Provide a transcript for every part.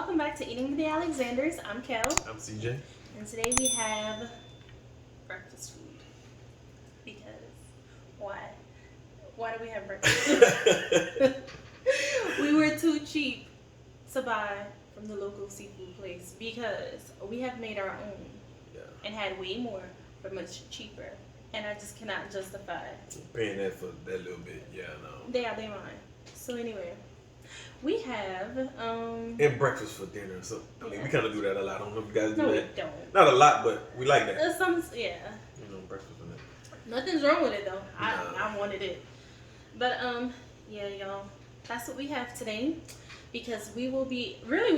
welcome back to Eating with the Alexanders. I'm Kel. I'm CJ. And today we have breakfast food. Because why? Why do we have breakfast? We were too cheap to buy from the local seafood place because we have made our own and had way more for much cheaper. And I just cannot justify Paying that for that little bit. Yeah, no. they mine. So anyway, we have And breakfast for dinner. So I mean, we kind of do that a lot. I don't know if you guys do no, that. we don't. Not a lot, but we like that. Yeah. You know, breakfast for dinner. Nothing's wrong with it though. No. I wanted it. But yeah, y'all. That's what we have today. Because we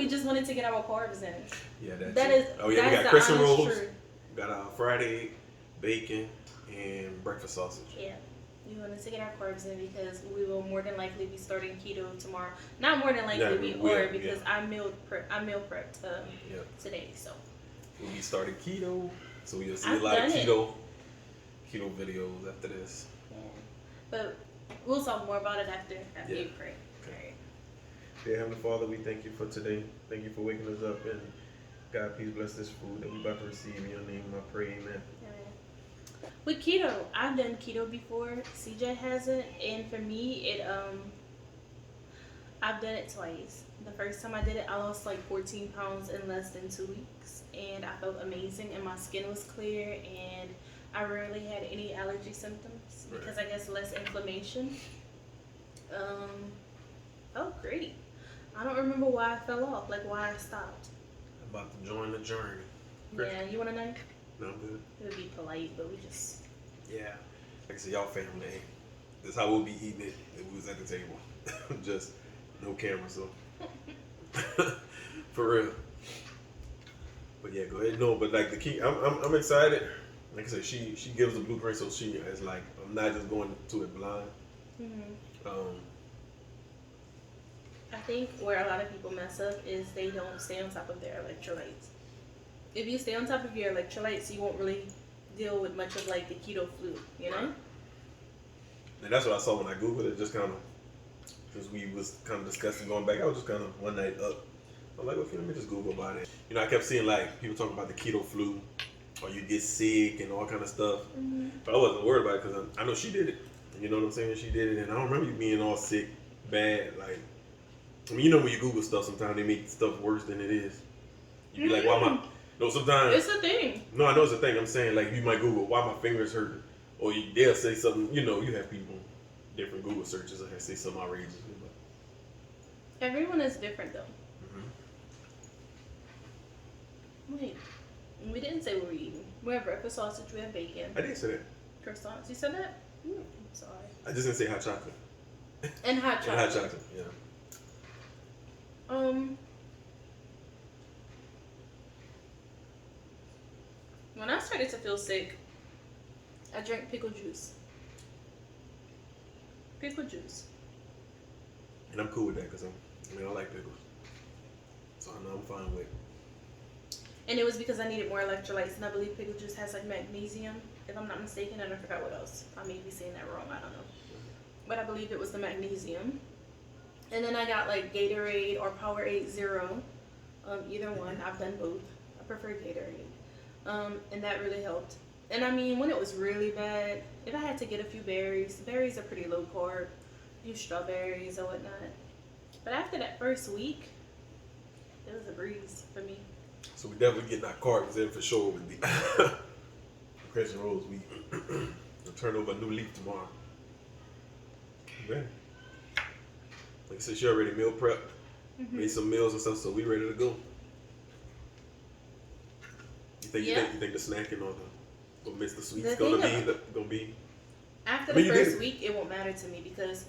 just wanted to get our carbs in. Yeah, that's That it. is Oh yeah, we got crescent rolls. We got our fried egg, bacon, and breakfast sausage. Yeah. We wanted to get our carbs in because we will more than likely be starting keto tomorrow. Not more than likely, we are because I meal prepped today. So we'll be starting keto. So you'll see I've a lot of done keto videos after this. Yeah. But we'll talk more about it after you pray. Okay. Dear Heavenly Father, we thank you for today. Thank you for waking us up, and God, please bless this food that we're about to receive. In your name, I pray, amen. With keto, I've done keto before. CJ hasn't, and for me, I've done it twice. The first time I did it, I lost like 14 pounds in less than 2 weeks, and I felt amazing, and my skin was clear, and I rarely had any allergy symptoms because I guess less inflammation. Oh, great. I don't remember why I fell off, like why I stopped. I'm about to join the journey. Yeah, you want to know? No, I'm good. It would be polite, but we just... Yeah. Like I said, y'all family. That's how we'll be eating it if we was at the table. Just no camera, so. For real. But yeah, go ahead. No, but like the key, I'm excited. Like I said, she gives the blueprint, so she is like, I'm not just going to it blind. Mm-hmm. I think where a lot of people mess up is they don't stay on top of their electrolytes. If you stay on top of your electrolytes, you won't really deal with much of like the keto flu, you know? Right. And that's what I saw when I Googled it, just kind of, because we was kind of discussing going back, I was just kind of one night up. I'm like, okay, let me just Google about it. You know, I kept seeing like people talking about the keto flu, or you get sick and all kind of stuff. Mm-hmm. But I wasn't worried about it because I know she did it. You know what I'm saying? She did it, and I don't remember you being all sick, bad. Like, I mean, you know when you Google stuff, sometimes they make stuff worse than it is. You be like, why am I? No, sometimes it's a thing. No, I know it's a thing. I'm saying, like, you might Google why my fingers hurt, or they'll say something. You know, you have people different Google searches that say something outrageous. Everyone is different, though. Mm-hmm. Wait, we didn't say what we're eating. We have breakfast sausage. We have bacon. I didn't say that. Croissants. You said that? I'm sorry. I just didn't say hot chocolate. And hot chocolate. And hot chocolate. Yeah. When I started to feel sick, I drank pickle juice. Pickle juice. And I'm cool with that because I like pickles. So I know I'm fine with it. And it was because I needed more electrolytes, and I believe pickle juice has like magnesium, if I'm not mistaken, and I forgot what else. I may be saying that wrong, I don't know. But I believe it was the magnesium. And then I got like Gatorade or Powerade Zero. Either one, I've done both. I prefer Gatorade. And that really helped. And I mean, when it was really bad, if I had to get a few berries are pretty low carb. A few strawberries or whatnot. But after that first week, it was a breeze for me. So we definitely getting our carbs in for sure with the crescent rolls. We'll turn over a new leaf tomorrow. Ready? Like I said, she already meal prepped, made some meals and stuff, so we ready to go. You think the snacking or the Mr. Sweet's gonna be? After the first week, it won't matter to me because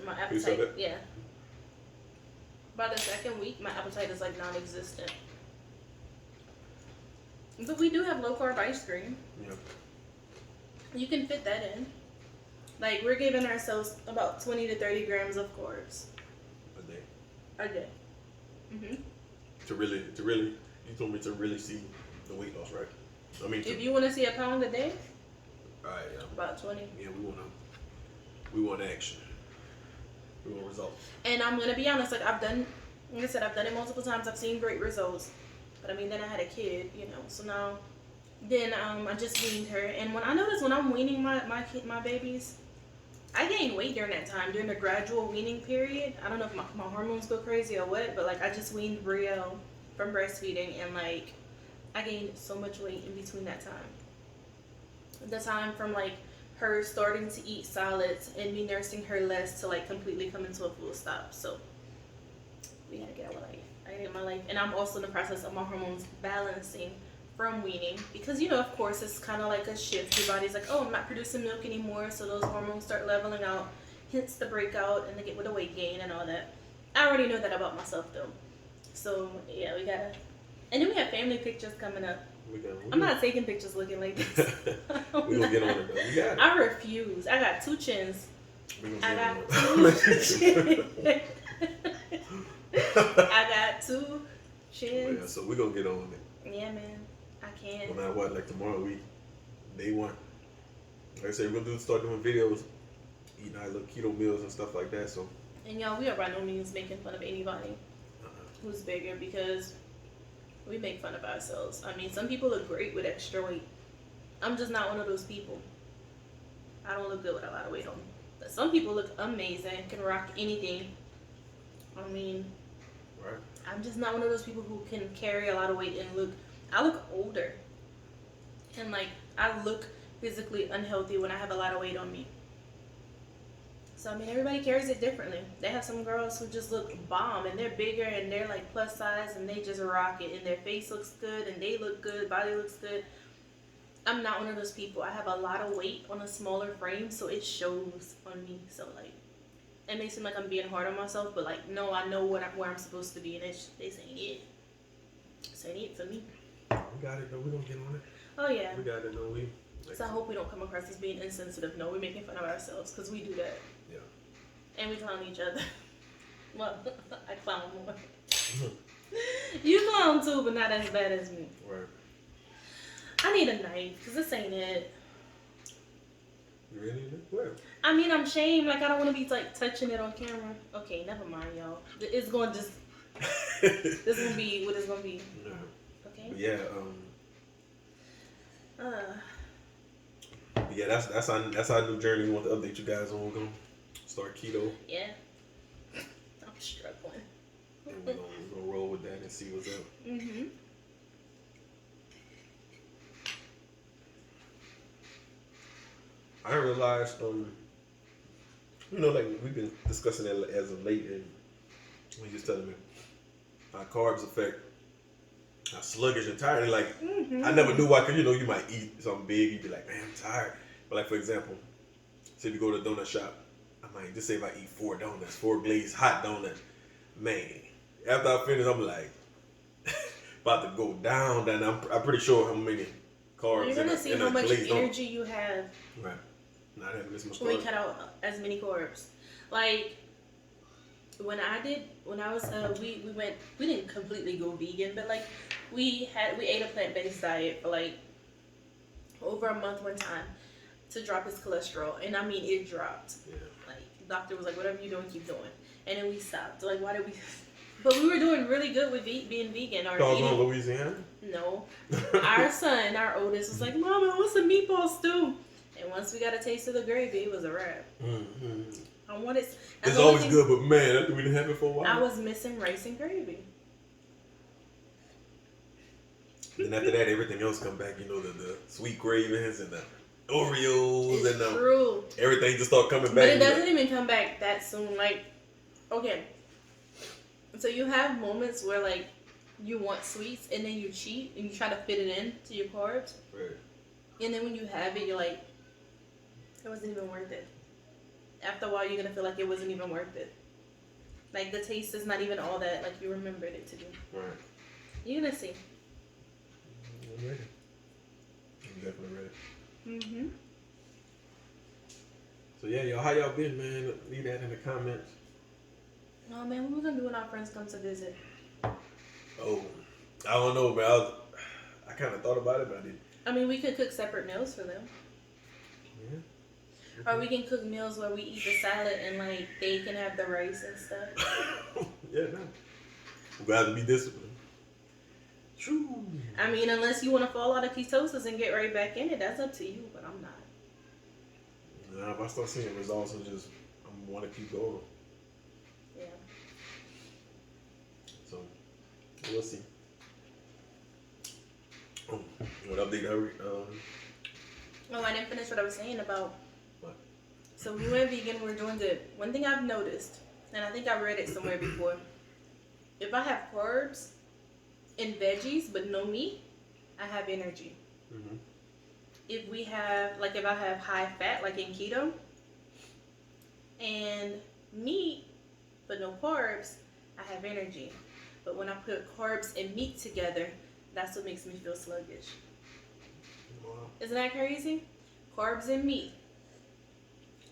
my appetite. Yeah. By the second week, my appetite is like non-existent. But we do have low carb ice cream. Yeah. You can fit that in. Like, we're giving ourselves about 20 to 30 grams of carbs. A day. Mm-hmm. To really, you told me to really see the weight loss, right? I mean, if you want to see a pound a day, right, yeah. About 20. Yeah, we want action. We want results. And I'm gonna be honest, like I've done Like I said, I've done it multiple times. I've seen great results. But I mean, then I had a kid, you know. So now, then I just weaned her. And when I notice when I'm weaning my babies, I gain weight during that time, during the gradual weaning period. I don't know if my hormones go crazy or what, but like I just weaned Brielle from breastfeeding, and like I gained so much weight in between that time. The time from like her starting to eat solids and me nursing her less to like completely come into a full stop. So we gotta get our life. I gotta get my life, and I'm also in the process of my hormones balancing from weaning, because you know, of course, it's kind of like a shift. Your body's like, oh, I'm not producing milk anymore, so those hormones start leveling out, hence the breakout and the get with the weight gain and all that. I already know that about myself though. So yeah, we gotta. And then we have family pictures coming up. I'm not taking pictures looking like this. We're gonna get on it though. We got it. I refuse. I got 2 chins. I got 2 chins. I got 2 chins. Yeah, so we're gonna get on it. Yeah, man. I can't. No matter what, like tomorrow day 1. Like I said, we're gonna start doing videos, eating our little keto meals and stuff like that. So. And y'all, we are by no means making fun of anybody who's bigger, because we make fun of ourselves. I mean, some people look great with extra weight. I'm just not one of those people. I don't look good with a lot of weight on me. But some people look amazing, can rock anything. I mean, right. I'm just not one of those people who can carry a lot of weight and look. I look older. And like, I look physically unhealthy when I have a lot of weight on me. So, I mean, everybody carries it differently. They have some girls who just look bomb, and they're bigger, and they're like plus size, and they just rock it, and their face looks good, and they look good, body looks good. I'm not one of those people. I have a lot of weight on a smaller frame, so it shows on me. So, like, it may seem like I'm being hard on myself, but like, no, I know where I'm supposed to be, and this ain't it. This ain't it for me. We got it though. We're gonna get on it. Oh, yeah. We got it though. So I hope we don't come across as being insensitive. No, we're making fun of ourselves, because we do that. Yeah. And we clown each other. Well, I clown more. You clown too, but not as bad as me. Right. I need a knife, because this ain't it. You really need it? Where? I mean, I'm shamed. Like, I don't want to be, like, touching it on camera. Okay, never mind, y'all. It's going to just... This is going to be what it's going to be. Yeah. Okay? But yeah, yeah, that's our new journey. We want to update you guys on. We're gonna start keto. Yeah. I'm struggling. And we're gonna roll with that and see what's up. Mm-hmm. I realized, you know, like we've been discussing that as of late, and we just telling me how carbs affect how sluggish and tired. And like, I never knew why, because you know, you might eat something big, you'd be like, man, I'm tired. But like, for example, say if you go to a donut shop, I might just say if I eat 4 donuts, 4 glazed hot donuts, man, after I finish, I'm like, about to go down. I'm pretty sure how many carbs. You're gonna see how much energy you have. Right. Not having this much carbs. When we cut out as many carbs. Like, when I was, we didn't completely go vegan, but like, we ate a plant-based diet for like over a month one time to drop his cholesterol, and I mean, it dropped. Yeah. Like, the doctor was like, whatever you're doing, keep doing. And then we stopped. Like, why did we? But we were doing really good with being vegan. Y'all in Louisiana? No. Our son, our oldest, was like, Mama, what's a meatball stew? And once we got a taste of the gravy, it was a wrap. Mm-hmm. I wanted. It's always good, but man, we didn't have it for a while. I was missing rice and gravy. And after that, everything else come back. You know, the sweet cravings and the Oreos It's and true. Everything just start coming back. But it doesn't even come back that soon. Like, okay. So you have moments where like you want sweets and then you cheat and you try to fit it in to your carbs. Right. And then when you have it, you're like, it wasn't even worth it. After a while, you're gonna feel like it wasn't even worth it. Like, the taste is not even all that like you remembered it to be. Right. You're gonna see. I'm ready. I'm definitely ready. Mm-hmm. So yeah, y'all, how y'all been, man? Leave that in the comments. Oh man, what we gonna do when our friends come to visit? Oh, I don't know, man. I kind of thought about it, but I didn't. I mean, we could cook separate meals for them. Yeah. Or we can cook meals where we eat the salad and like they can have the rice and stuff. Yeah, no. gotta be disciplined. True. I mean, unless you want to fall out of ketosis and get right back in it, that's up to you. But I'm not. Nah, if I start seeing results, I want to keep going. Yeah. So we'll see. What update? Oh, I didn't finish what I was saying about. What? So we went vegan. We're doing good. One thing I've noticed, and I think I read it somewhere before. If I have carbs and veggies but no meat, I have energy. Mm-hmm. If I have high fat, like in keto, and meat but no carbs, I have energy. But when I put carbs and meat together, that's what makes me feel sluggish. Wow. Isn't that crazy? Carbs and meat,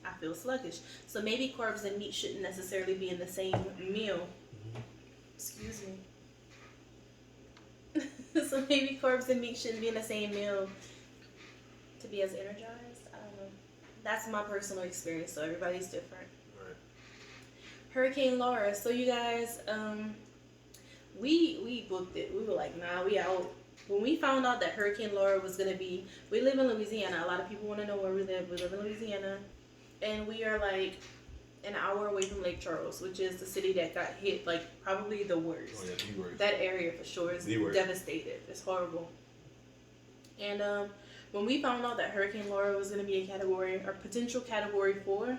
I feel sluggish. So maybe carbs and meat shouldn't necessarily be in the same meal. Mm-hmm. Excuse me. So maybe carbs and meat shouldn't be in the same meal to be as energized. I don't know. That's my personal experience, so everybody's different. Right. Hurricane Laura. So you guys, we booked it. We were like, nah, we out. When we found out that Hurricane Laura was gonna be, we live in Louisiana. A lot of people want to know where we live. We live in Louisiana, and we are like an hour away from Lake Charles, which is the city that got hit like probably the worst. Oh yeah, the worst. That area for sure is devastated. It's horrible. And when we found out that Hurricane Laura was gonna be a category or potential category 4,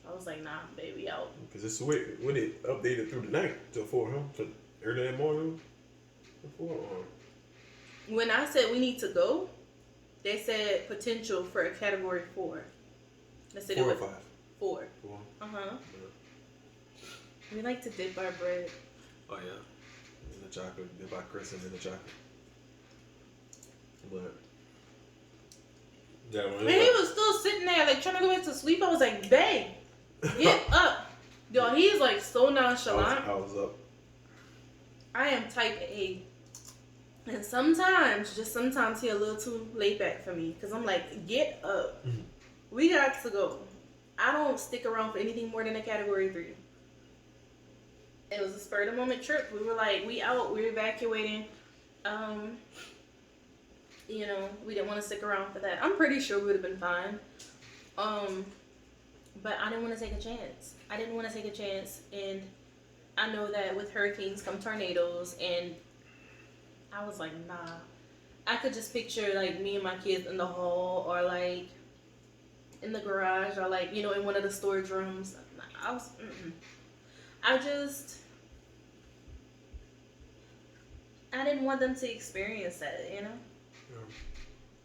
I was like, nah, baby, out. Because it's when it updated through the night to 4, huh? To early that morning. Before. When I said we need to go, they said potential for a category 4. They said 4 it or was 5. 4. 4. Uh-huh. Yeah. We like to dip our bread. Oh yeah, in the chocolate, dip our crescent in the chocolate. But yeah, And he was still sitting there like trying to go back to sleep. I was like, babe, get up. Yo, he's like so nonchalant. I was up. I am type A. And sometimes he a little too laid back for me. Because I'm like, get up. Mm-hmm. We got to go. I don't stick around for anything more than a category 3. It was a spur of the moment trip. We were like, we out, we're evacuating. We didn't want to stick around for that. I'm pretty sure we would have been fine. But I didn't want to take a chance. And I know that with hurricanes come tornadoes, and I was like, nah. I could just picture like me and my kids in the hall, or like in the garage, or like, in one of the storage rooms. I didn't want them to experience that, Yeah.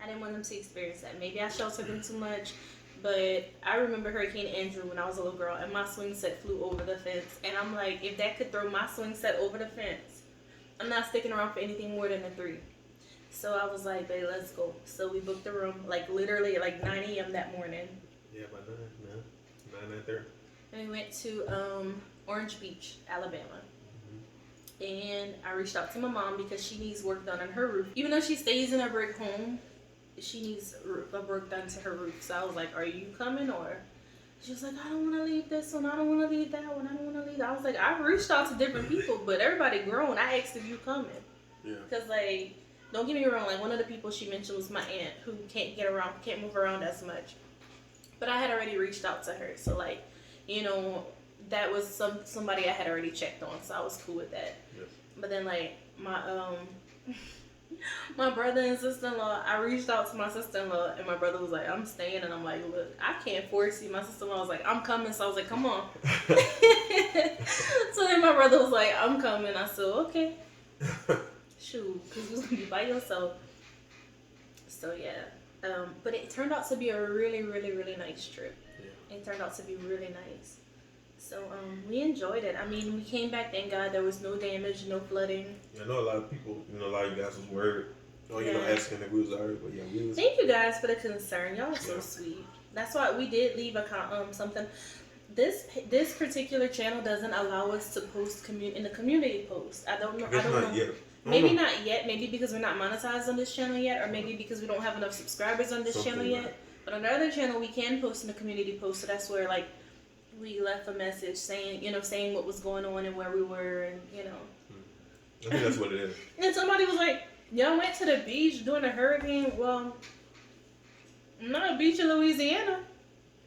I didn't want them to experience that. Maybe I sheltered them too much, but I remember Hurricane Andrew when I was a little girl, and my swing set flew over the fence. And I'm like, if that could throw my swing set over the fence, I'm not sticking around for anything more than a 3. So I was like, babe, let's go. So we booked the room, like literally at like 9 a.m. that morning. Yeah, by 9:30. And we went to Orange Beach, Alabama. And I reached out to my mom because she needs work done on her roof. Even though she stays in a brick home, she needs work done to her roof. So I was like, are you coming? Or she was like, I don't want to leave this one. I don't want to leave that one. I don't want to leave that. I was like, I reached out to different people, but everybody grown. I asked if you coming. Yeah. Because, like, don't get me wrong. Like, one of the people she mentioned was my aunt, who can't move around as much. But I had already reached out to her. So, like, that was somebody I had already checked on, so I was cool with that. Yes. But then, like, my brother and sister-in-law, I reached out to my sister-in-law, and my brother was like, I'm staying. And I'm like, look, I can't force you. My sister-in-law was like, I'm coming. So I was like, come on. So then my brother was like, I'm coming. I said, okay. Shoot, because you was going to be by yourself. So, yeah. But it turned out to be a really, really, really nice trip. Yeah. It turned out to be really nice. So we enjoyed it. I mean, we came back, thank God there was no damage, no flooding. Yeah, I know a lot of people, a lot of you guys was worried. Asking if we was alright, but yeah, we was. Thank you guys for the concern. Y'all are so sweet. That's why we did leave something. This particular channel doesn't allow us to post in the community post. I don't know. Yet. Maybe not yet. Maybe because we're not monetized on this channel yet, or maybe because we don't have enough subscribers on this channel yet. Right. But on the other channel, we can post in the community post. So that's where we left a message saying what was going on and where we were, and I think that's what it is. And somebody was like, y'all went to the beach during a hurricane? Well, not a beach in Louisiana.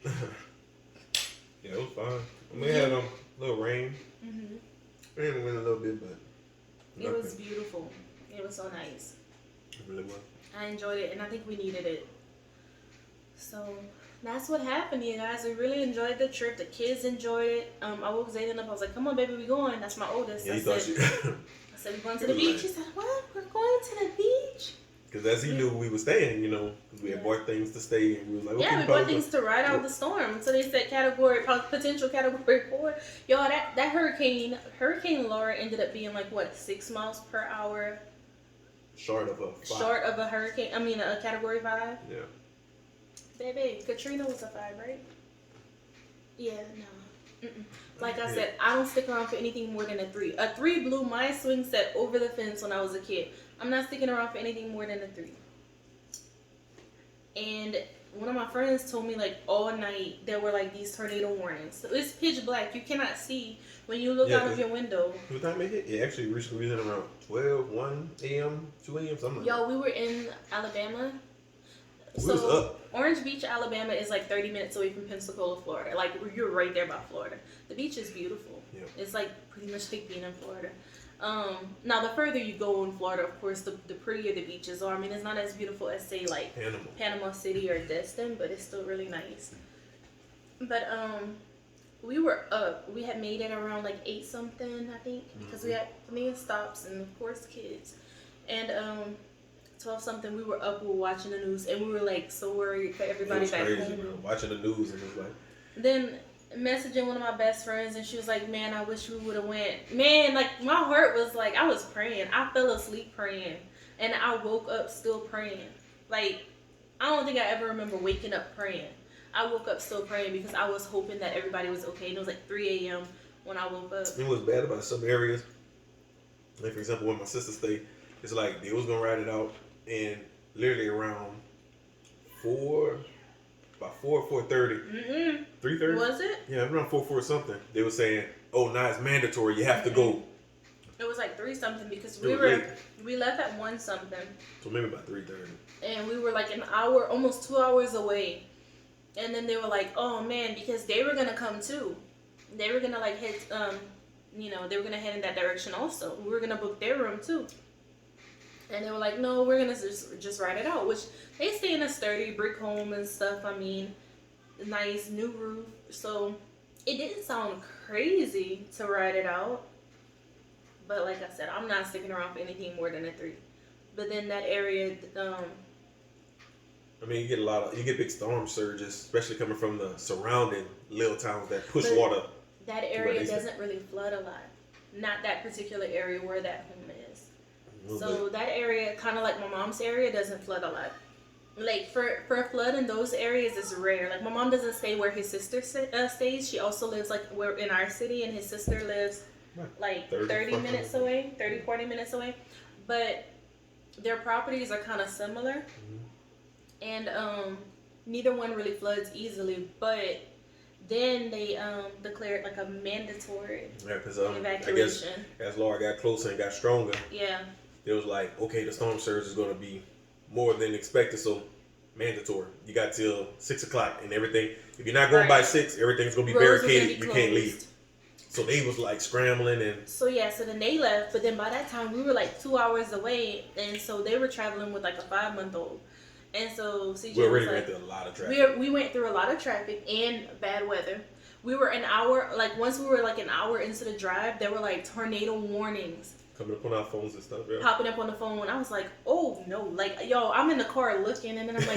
Yeah, it was fine. I mean, it had a little rain. Mm-hmm. Rain went a little bit, but it was beautiful. It was so nice. It really was. I enjoyed it, and I think we needed it. So that's what happened, you guys. We really enjoyed the trip. The kids enjoyed it. I woke Zayden up. I was like, "Come on, baby, we going." That's my oldest. Yeah, I he thought I said, "We're going to the beach." He said, "What? We're going to the beach?" Because as he knew we were staying, you know, because we had bought things to stay, and we was like, okay, yeah, we bought things to ride out the storm. So they said potential category 4. Y'all, that Hurricane Laura ended up being like what, 6 miles per hour? Short of a 5. Short of a hurricane. I mean, a category 5. Yeah. Baby, Katrina was a 5, right? Yeah, no. Like I said, I don't stick around for anything more than a 3. A 3 blew my swing set over the fence when I was a kid. I'm not sticking around for anything more than a 3. And one of my friends told me like all night there were like these tornado warnings. So it's pitch black. You cannot see when you look out of your window. What time it hit? It actually reached around 12, 1 a.m., 2 a.m., something like that. Yo, we were in Alabama. We was up. Orange Beach, Alabama is like 30 minutes away from Pensacola, Florida. Like, you're right there by Florida. The beach is beautiful. Yeah. It's like pretty much like being in Florida. Now, the further you go in Florida, of course, the prettier the beaches are. I mean, it's not as beautiful as, say, like Panama City or Destin, but it's still really nice. But we were up. We had made it around like 8 something, I think, because we had plenty of stops and, of course, kids. And 12 something, we were up, we were watching the news, and we were like so worried for everybody back crazy, home. man. Watching the news and it's like. Then messaging one of my best friends, and she was like, "Man, I wish we would have went." Man, like my heart was like, I was praying. I fell asleep praying, and I woke up still praying. Like, I don't think I ever remember waking up praying. I woke up still praying because I was hoping that everybody was okay. And it was like 3 a.m. when I woke up. It was bad about some areas. Like, for example, where my sister stayed, it's like they was gonna ride it out, and literally around 4:30, 3:30. Was it? Yeah, around 4 something. They were saying, "Oh, now it's mandatory. You have to go." It was like 3 something because late. we left at 1 something. So maybe about 3:30. And we were like an hour, almost 2 hours away. And then they were like, "Oh man," because they were gonna come too. They were gonna like hit, they were gonna head in that direction also. We were gonna book their room too. And they were like, "No, we're gonna just ride it out." Which they stay in a sturdy brick home and stuff. I mean, nice new roof. So it didn't sound crazy to ride it out. But like I said, I'm not sticking around for anything more than a 3. But then that area, I mean, you get big storm surges, especially coming from the surrounding little towns that push water. That area doesn't really flood a lot. Not that particular area where that home is. So that area, kind of like my mom's area, doesn't flood a lot. Like for a flood in those areas is rare. Like my mom doesn't stay where his sister stays. She also lives like we're in our city, and his sister lives like 30 minutes away, 30, 40 minutes away. But their properties are kind of similar. And neither one really floods easily, but then they declared like a mandatory evacuation. I guess as Laura got closer and got stronger, it was like, okay, the storm surge is going to be more than expected, so mandatory. You got till 6 o'clock and everything. If you're not going by 6, everything's going to be barricaded. You can't leave. So they was like scrambling and. So then they left, but then by that time we were like 2 hours away, and so they were traveling with like a 5-month-old. And so CJ we already went through a lot of traffic. We went through a lot of traffic and bad weather. We were an hour, like once we were like an hour into the drive, there were like tornado warnings. Coming up on our phones and stuff, yeah. Popping up on the phone. I was like, oh no. Like, yo, I'm in the car looking, and then I'm like.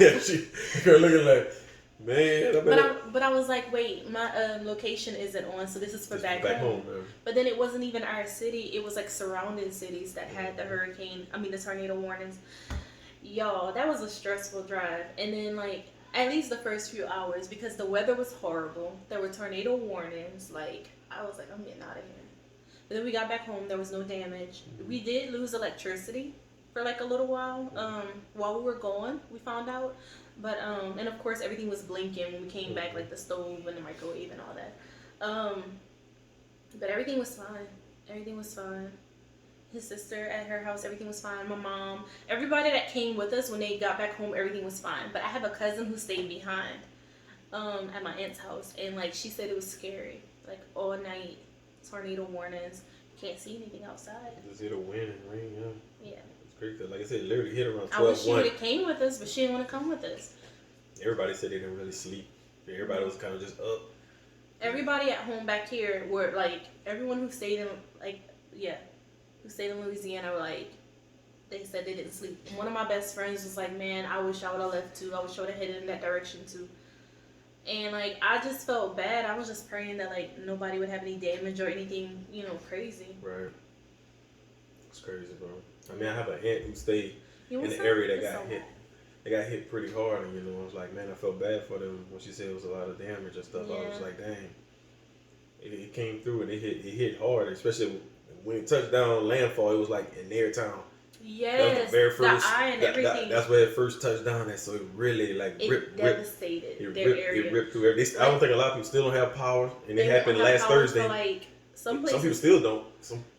You're looking like, man. But I was like, wait, my location isn't on, so this is for back home. Man. But then it wasn't even our city. It was like surrounding cities that had the the tornado warnings. Y'all, that was a stressful drive. And then, like, at least the first few hours, because the weather was horrible. There were tornado warnings. Like, I was like, I'm getting out of here. But then we got back home. There was no damage. We did lose electricity for, like, a little while. While we were gone, we found out. But, and of course, everything was blinking when we came back, like the stove and the microwave and all that. But everything was fine. Everything was fine. his sister at her house, everything was fine. My mom, everybody that came with us when they got back home, everything was fine. But I have a cousin who stayed behind at my aunt's house, and like she said it was scary, like all night, tornado warnings, can't see anything outside. Just hear the wind and rain, Yeah. It's crazy. 'Cause like I said, it literally hit around 12. I wish she would have came with us, but she didn't want to come with us. Everybody said they didn't really sleep. Everybody was kind of just up. Everybody at home back here were like, everyone who stayed in who stayed in Louisiana were like, they said they didn't sleep. One of my best friends was like, man, I wish I would have left too. I wish I would have headed in that direction too. And like, I just felt bad. I was just praying that like nobody would have any damage or anything, crazy. Right. It's crazy, bro. I mean, I have an aunt who stayed in the It's area that so got hit. They got hit pretty hard, and I was like, man, I felt bad for them when she said it was a lot of damage and stuff. Yeah. I was like, dang, it came through and it hit hard, especially when it touched down landfall. It was like in their town. Yes, that was the very first. The eye and everything. That's where it first touched down. And so it really devastated their area. It ripped through everything. I don't think a lot of people still don't have power, and it happened won't have last power Thursday. For, like, some people still don't.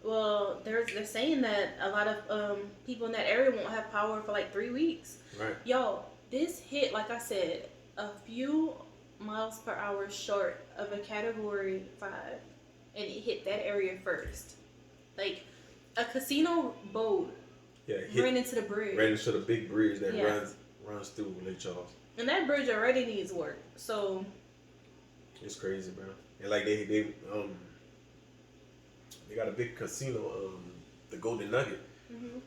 Well, they're saying that a lot of people in that area won't have power for like 3 weeks. Right. Yo, this hit, like I said, a few miles per hour short of a Category 5, and it hit that area first. Like, a casino boat ran into the bridge. Ran into the big bridge that runs through Lake Charles. And that bridge already needs work, so... It's crazy, bro. And like they got a big casino, the Golden Nugget. Mm-hmm.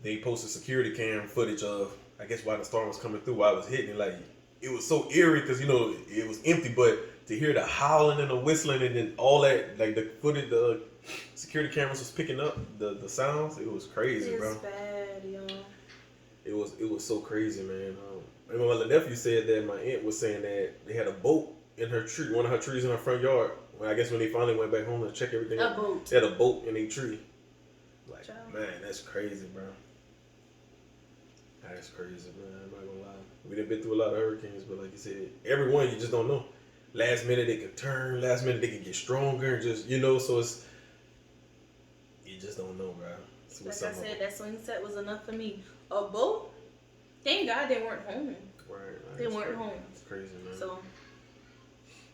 They posted security cam footage of, I guess, while the storm was coming through, while it was hitting. Like, it was so eerie because it was empty, but to hear the howling and the whistling and then all that, like the footage, the security cameras was picking up the sounds. It was crazy, bro. It's bad, yo. It was so crazy, man. And my nephew said that my aunt was saying that they had a boat in her tree, one of her trees in her front yard. Well, I guess when they finally went back home to check everything out, boat. they had a boat in a tree. Like, Child. man, that's crazy, bro. That's crazy, man. I'm not gonna lie. We done been through a lot of hurricanes, but like you said, every one you just don't know. Last minute they could turn, last minute they could get stronger, and just so it's you just don't know, bro. Like I said, that swing set was enough for me. A boat? Thank God they weren't home. Right. They weren't home. It's crazy, man. So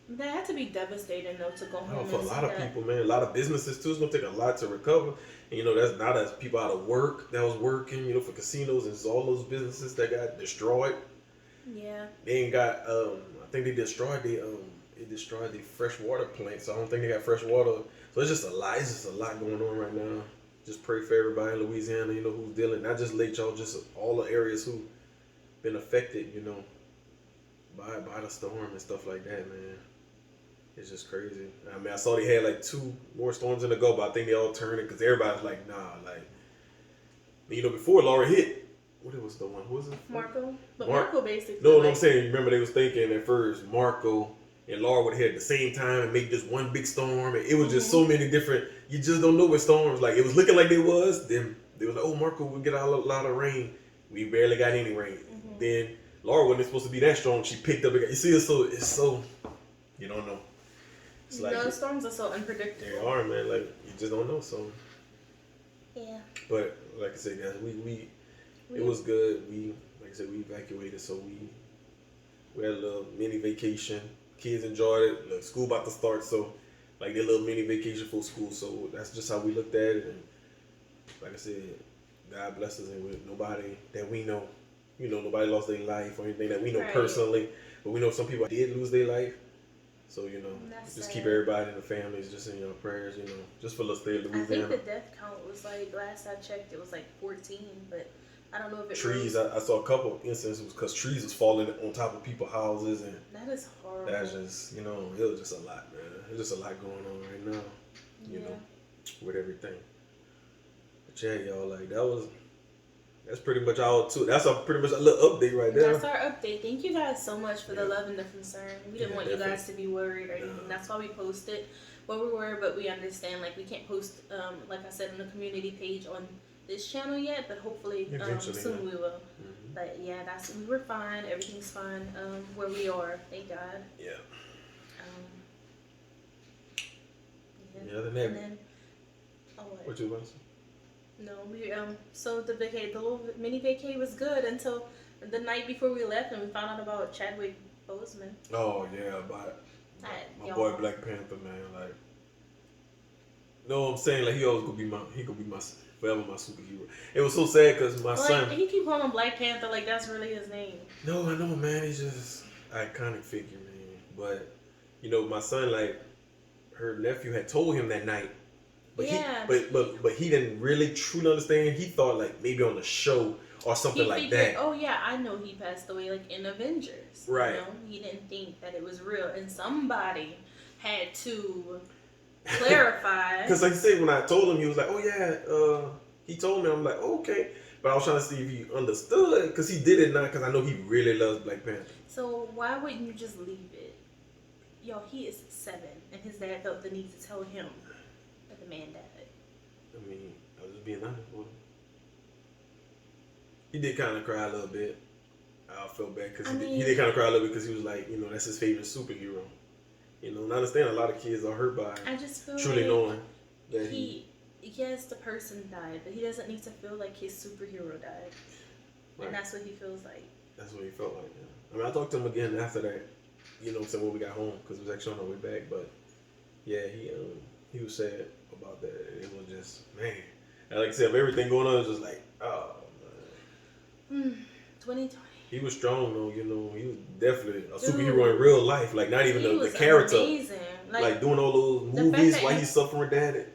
that had to be devastating though to go home. For a lot of people, man, a lot of businesses too. It's gonna take a lot to recover. And that's not as people out of work that was working, for casinos and all those businesses that got destroyed. Yeah. They ain't got I think they destroyed the fresh water plant, so I don't think they got fresh water. So it's just a lot going on right now. Just pray for everybody in Louisiana, who's dealing, not just Lake Charles, just all the areas who been affected, by the storm and stuff like that, man. It's just crazy. I mean, I saw they had like 2 more storms in the go, but I think they all turned it because everybody's like, nah, like, before Laura hit, what was the one? Who was it? Marco? But Marco basically. No, I'm saying, remember they was thinking at first Marco and Laura would hit at the same time and make just one big storm. And it was just so many different, you just don't know what storms. Like, it was looking like they was. Then they was like, oh, Marco will get a lot of rain. We barely got any rain. Mm-hmm. Then Laura wasn't supposed to be that strong. She picked up. You see, it's so, you don't know. It's the storms are so unpredictable. They are, man. Like, you just don't know. So. Yeah. But like I said, guys, it was good. Like I said, we evacuated, so we had a little mini vacation. Kids enjoyed it. Look, school about to start, so like their little mini vacation for school. So that's just how we looked at it. And like I said, God bless us, and with nobody that we know, nobody lost their life or anything that we know personally. But we know some people did lose their life. So, just keep everybody in the families just in your prayers, just for the state of Louisiana. I think the death count was like, last I checked, it was like 14, but I don't know if it trees. I saw a couple instances because trees was falling on top of people's houses, and that is horrible. That's just, it was just a lot, man. There's just a lot going on right now, with everything. But yeah, y'all, like that's pretty much all too. That's pretty much a little update right there. That's our update. Thank you guys so much for the love and the concern. We didn't want you guys to be worried or anything. That's why we posted where we were, but we understand, like, we can't post, like I said, on the community page on this channel yet, but hopefully soon we will. Mm-hmm. But yeah, we were fine. Everything's fine where we are. Thank God. Yeah. Other than that, what you want to say? No, we so the little mini vacay was good until the night before we left, and we found out about Chadwick Boseman. Oh yeah, but my boy Black Panther, man, like, know what I'm saying? Like, he could be my forever my superhero. It was so sad because my son. He keep calling him Black Panther like that's really his name. No, I know, man. He's just iconic figure, man. But my son, like, her nephew had told him that night. But he didn't really truly understand. He thought like maybe on the show or something like that. Oh yeah, I know he passed away like in Avengers. Right. You know? He didn't think that it was real, and somebody had to clarify. Because like I said, when I told him, he was like, "Oh yeah." He told me, I'm like, oh, "Okay," but I was trying to see if he understood because he did it now. Because I know he really loves Black Panther. So why wouldn't you just leave it? Yo, he is 7, and his dad felt the need to tell him that the man died. I mean, I was just being honest with him. He did kind of cry a little bit. I felt bad because he did kind of cry a little bit because he was like, that's his favorite superhero. And I understand a lot of kids are hurt by I just feel truly like knowing that yes, the person died, but he doesn't need to feel like his superhero died. Right. And that's what he feels like. That's what he felt like, yeah. I mean, I talked to him again after that, saying when we got home, because it was actually on our way back, but yeah, he was sad about that. It was just, man. And like I said, everything going on, it was just like, oh, man. 2020. He was strong, though, he was definitely a superhero in real life. Like, not even the character. Amazing. Like doing all those movies while he's suffering that.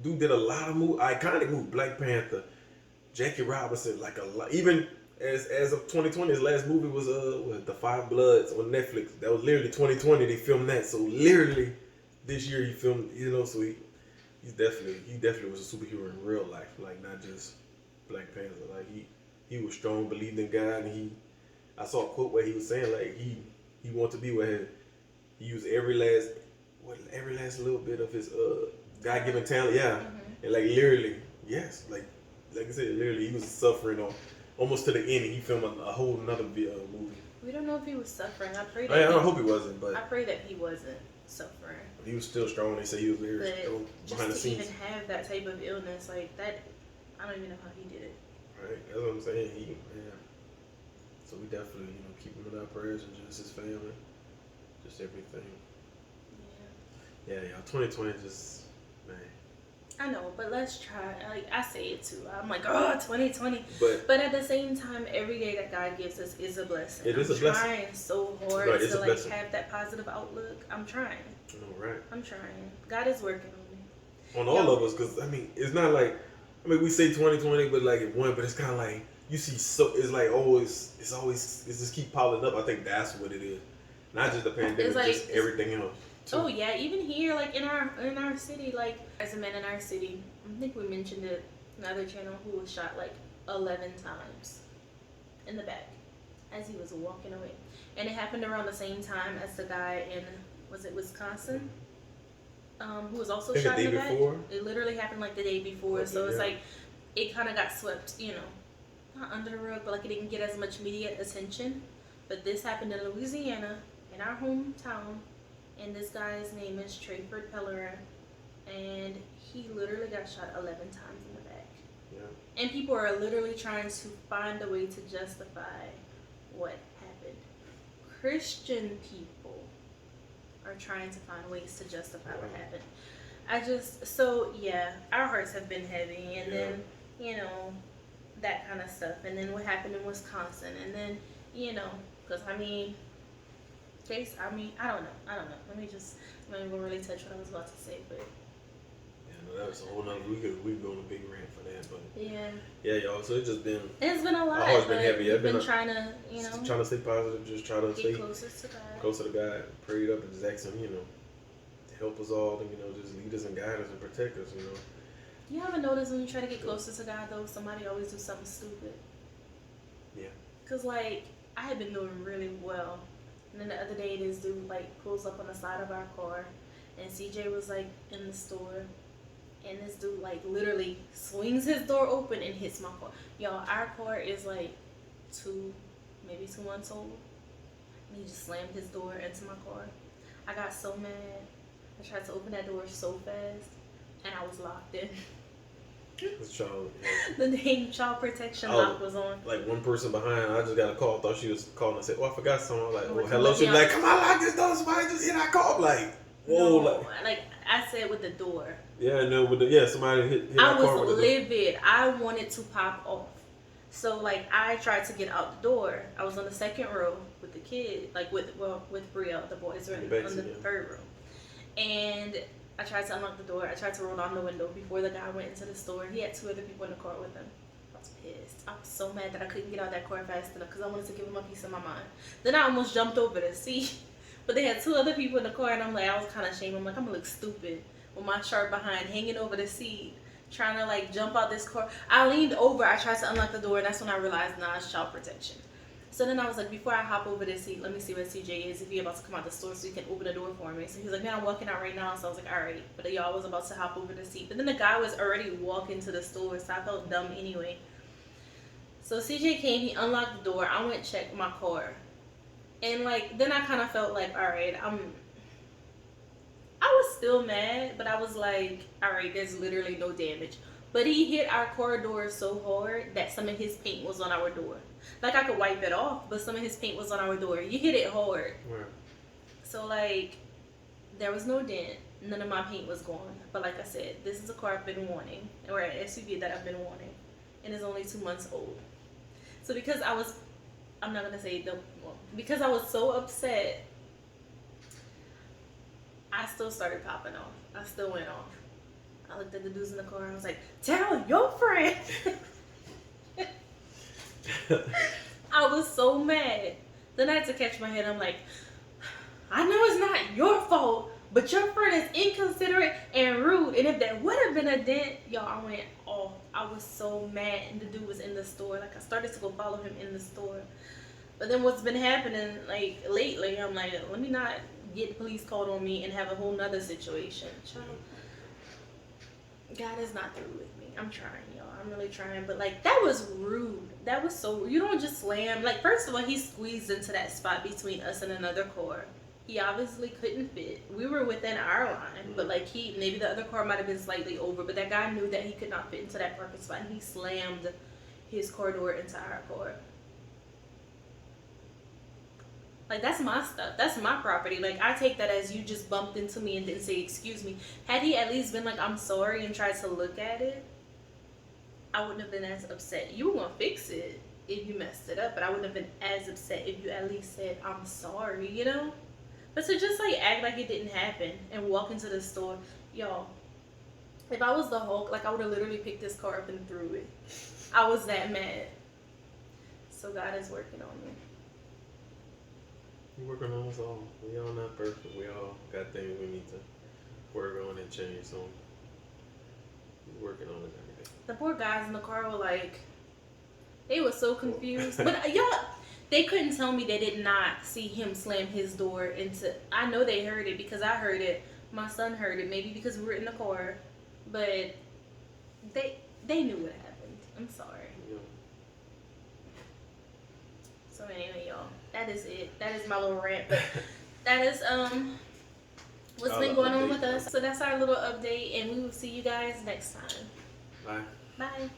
Dude did a lot of iconic movies. Black Panther, Jackie Robinson, like a lot. Even as of 2020, his last movie was The Five Bloods on Netflix. That was literally 2020. They filmed that. So literally this year he filmed. So he definitely was a superhero in real life. Like not just Black Panther. Like he was strong, believed in God, and I saw a quote where he was saying like he wanted to be where he used every last little bit of his God-given talent, yeah. Mm-hmm. And like literally, yes, like I said, literally he was suffering almost to the end, and he filmed a whole another movie. We don't know if he was suffering. I hope he wasn't, but I pray that he wasn't suffering. He was still strong. They say he was very strong behind the scenes. Just to even have that type of illness like that, I don't even know how he did it. Right, that's what I'm saying. So we definitely, keep him in our prayers and just his family, just everything. Yeah, y'all. 2020 just, man. I know, but let's try. Like I say it too. I'm like, 2020. But at the same time, every day that God gives us is a blessing. It is a blessing. I'm trying so hard to have that positive outlook. I'm trying. Right. I'm trying. God is working on me. On all of us, because it's not like we say 2020, but like but it's kind of like you see. So it's like it's just keep piling up. I think that's what it is. Not just the pandemic, just everything else. Too. Oh yeah, even here, like in our city, like as a man in our city, I think we mentioned it on another channel, who was shot like 11 times in the back as he was walking away, and it happened around the same time as the guy in Wisconsin, who was also shot in the back. Before? It literally happened like the day before, okay, so it's like it kind of got swept, not under the rug, but like it didn't get as much media attention. But this happened in Louisiana, in our hometown. And this guy's name is Trayford Pellerin, and he literally got shot 11 times in the back. Yeah. And people are literally trying to find a way to justify what happened. Christian people are trying to find ways to justify what happened. Our hearts have been heavy, and then, that kind of stuff. And then what happened in Wisconsin, and then, because I don't know. I'm not even gonna really touch what I was about to say, but that was a whole nother. We could go on a big rant for that, but yeah, y'all. So it's been a lot. Our heart's been heavy. I've been trying to, trying to stay positive, just try to stay closer to God, prayed up, and just ask Him, to help us all, and just lead us and guide us and protect us, You haven't noticed when you try to get closer to God, though, somebody always do something stupid. Yeah. Cause like I had been doing really well. And then the other day, this dude pulls up on the side of our car, and CJ was in the store, and this dude literally swings his door open and hits my car. Y'all, our car is 2 months old, and he just slammed his door into my car. I got so mad. I tried to open that door so fast, and I was locked in. The child, The dang child protection Oh. lock was on. like one person behind. I just got a call. Thought she was calling and said, "Oh, I forgot something." I was like, Oh, "Well, come hello." on, She was yeah. like, "Come on, lock this door." Somebody just hit our call. I'm like, whoa, No, like I said with the door. yeah, no, but somebody hit I our car was with the door. livid. I wanted to pop off. So like I tried to get out the door. I was on the second row with the kid, like with Brielle. The boys were on the third row. And I tried to unlock the door. I tried to roll down the window before the guy went into the store. He had 2 other people in the car with him. I was pissed. I was so mad that I couldn't get out that car fast enough because I wanted to give him a piece of my mind. Then I almost jumped over the seat. But they had 2 other people in the car, and I'm like, I was kind of ashamed. I'm like, I'm gonna look stupid with my shirt behind, hanging over the seat, trying to like jump out this car. I leaned over. I tried to unlock the door, and that's when I realized, nah, it's child protection. So then I was like, before I hop over this seat, let me see where CJ is, if he's about to come out the store so he can open the door for me. So he was like, man, I'm walking out right now. So I was like, all right. But y'all was about to hop over the seat. But then the guy was already walking to the store, so I felt dumb anyway. So CJ came, he unlocked the door. I went check my car. And like, then I kind of felt like, all right, I was still mad, but I was like, all right, there's literally no damage. But he hit our car door so hard that some of his paint was on our door. Like, I could wipe it off, but some of his paint was on our door. You hit it hard. Right. So, like, there was no dent. None of my paint was gone. But like I said, this is a car I've been wanting, or an SUV that I've been wanting. And it's only 2 months old. So because I'm not going to say because I was so upset, I still started popping off. I still went off. I looked at the dudes in the car and I was like, tell your friend. I was so mad. Then I had to catch my head. I'm like, I know it's not your fault, but your friend is inconsiderate and rude. And if there would have been a dent, y'all, I went off. I was so mad. And the dude was in the store. Like, I started to go follow him in the store. But then what's been happening, like, lately, I'm like, let me not get the police called on me and have a whole nother situation. Child, God is not through with me. I'm trying, y'all. I'm really trying. But, like, that was rude. That was so rude. You don't just slam. Like, first of all, he squeezed into that spot between us and another car. He obviously couldn't fit. We were within our line. But, like, maybe the other car might have been slightly over. But that guy knew that he could not fit into that parking spot. And he slammed his car door into our car. Like, that's my stuff. That's my property. Like, I take that as you just bumped into me and didn't say excuse me. Had he at least been like, I'm sorry, and tried to look at it, I wouldn't have been as upset. You were going to fix it if you messed it up, but I wouldn't have been as upset if you at least said, I'm sorry, you know? But to just, like, act like it didn't happen and walk into the store, y'all, if I was the Hulk, like, I would have literally picked this car up and threw it. I was that mad. So God is working on me. We're working on us all. We all not perfect. We all got things we need to work on and change. So we're working on it every day. The poor guys in the car were like, they were so confused. But y'all, they couldn't tell me they did not see him slam his door into. I know they heard it because I heard it. My son heard it. Maybe because we were in the car, but they knew what happened. I'm sorry. Yeah. So anyway, y'all, that is it. That is my little rant. But that is what's been going on with us. So that's our little update, and we will see you guys next time. Bye. Bye.